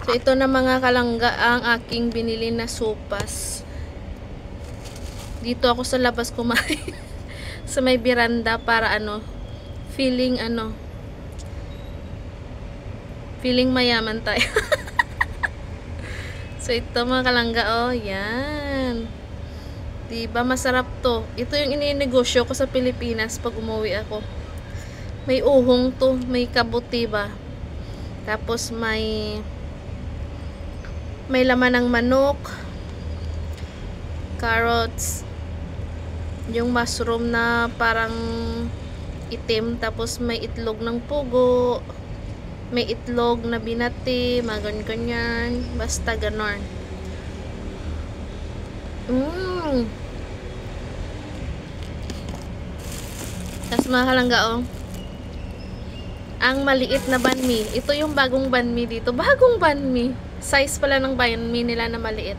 So, ito na mga kalangga ang aking binili na sopas. Dito ako sa labas kumain. Sa may biranda para feeling feeling mayaman tayo. So, ito mga kalangga, oh, yan. Diba, masarap to. Ito yung ininegosyo ko sa Pilipinas pag umuwi ako. May uhong to, may kabuti ba. Tapos may laman ng manok, carrots, yung mushroom na parang itim, tapos may itlog ng pugo, may itlog na binati, mga ganyan, basta ganon. Tapos mga kalangga, oh, ang maliit na banh mi. Ito yung bagong banh mi dito. Bagong banh mi. Size pala ng banh mi nila na maliit.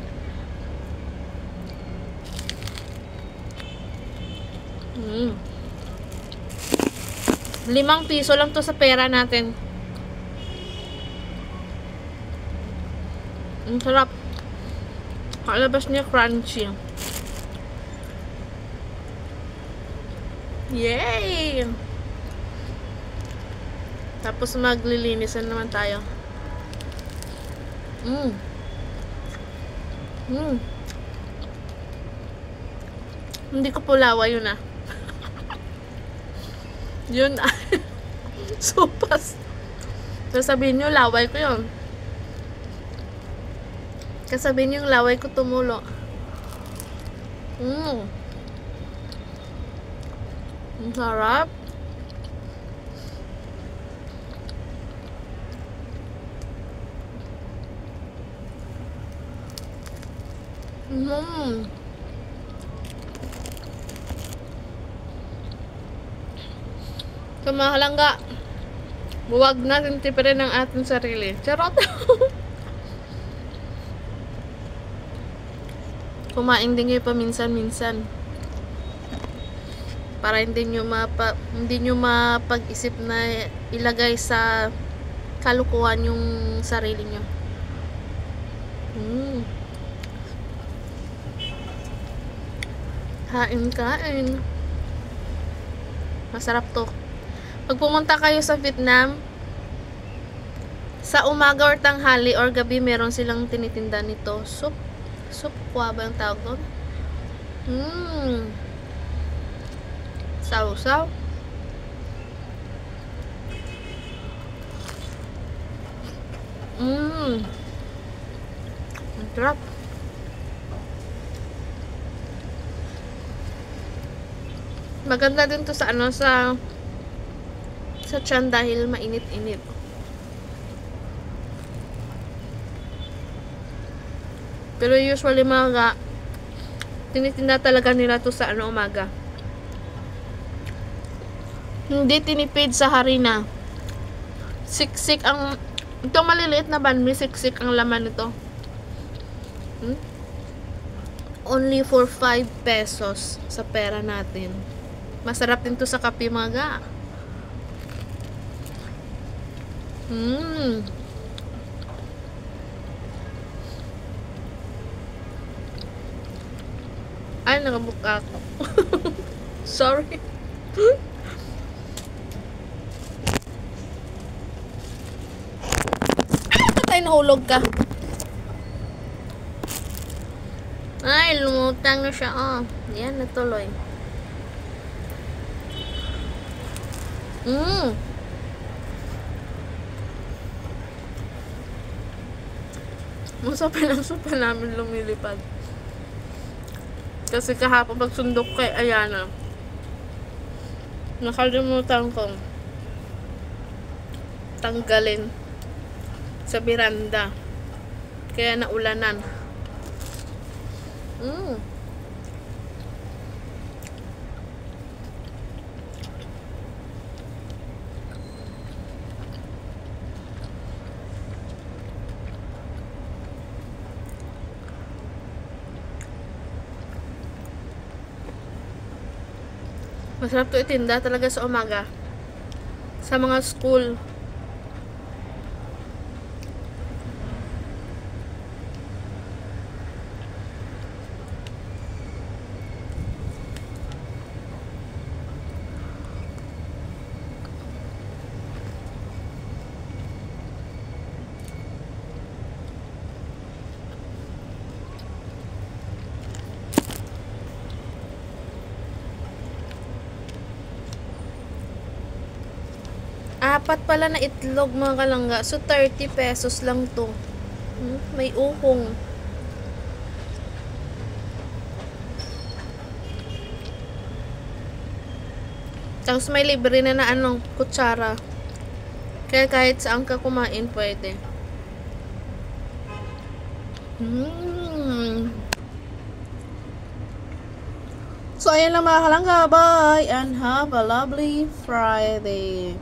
5 piso lang to sa pera natin. Ang sarap. Kalabas niya crunchy. Yay! Tapos maglilinisan naman tayo. Hindi ko pulawa yun ah. Yun ah. Sopas. Sasabihin nyo, laway ko yun. Kasabihin nyo, yung laway ko tumulo. Ang sarap. So mga kalangga, huwag natin tipirin ang ating sarili. Charot! Kumain din kayo paminsan-minsan. Para hindi nyo mapag-isip na ilagay sa kalukuhan yung sarili nyo. Kain. Masarap to. Pag pumunta kayo sa Vietnam, sa umaga or tanghali or gabi, meron silang tinitinda nito. Soup kwa ba yung tawag doon? Sausaw. Ang sarap. Maganda din to sa sa tiyan dahil mainit-init. Pero usually mga tinitinda talaga nila to sa umaga. Hindi tinipid sa harina. Siksik ang itong maliliit na banh mi, siksik ang laman nito. Only for 5 pesos sa pera natin. Masarap din to sa kape mga. Ay, nakabuka ako. Sorry. Patay, nahulog ka. Ay, lumutang na siya. Oh, yan, natuloy. Masapin ang sopa namin lumilipad. Kasi kahapon pagsundok kay Ayana, nakalimutan kong tanggalin sa biranda. Kaya naulanan. Masarap to itinda talaga sa umaga. Sa mga school. Apat pala na itlog mga kalangga. So, 30 pesos lang to. May uhong. Tapos may libre na anong kutsara. Kaya kahit saan ka kumain, pwede. So, ayan lang mga kalangga. Bye! And have a lovely Friday.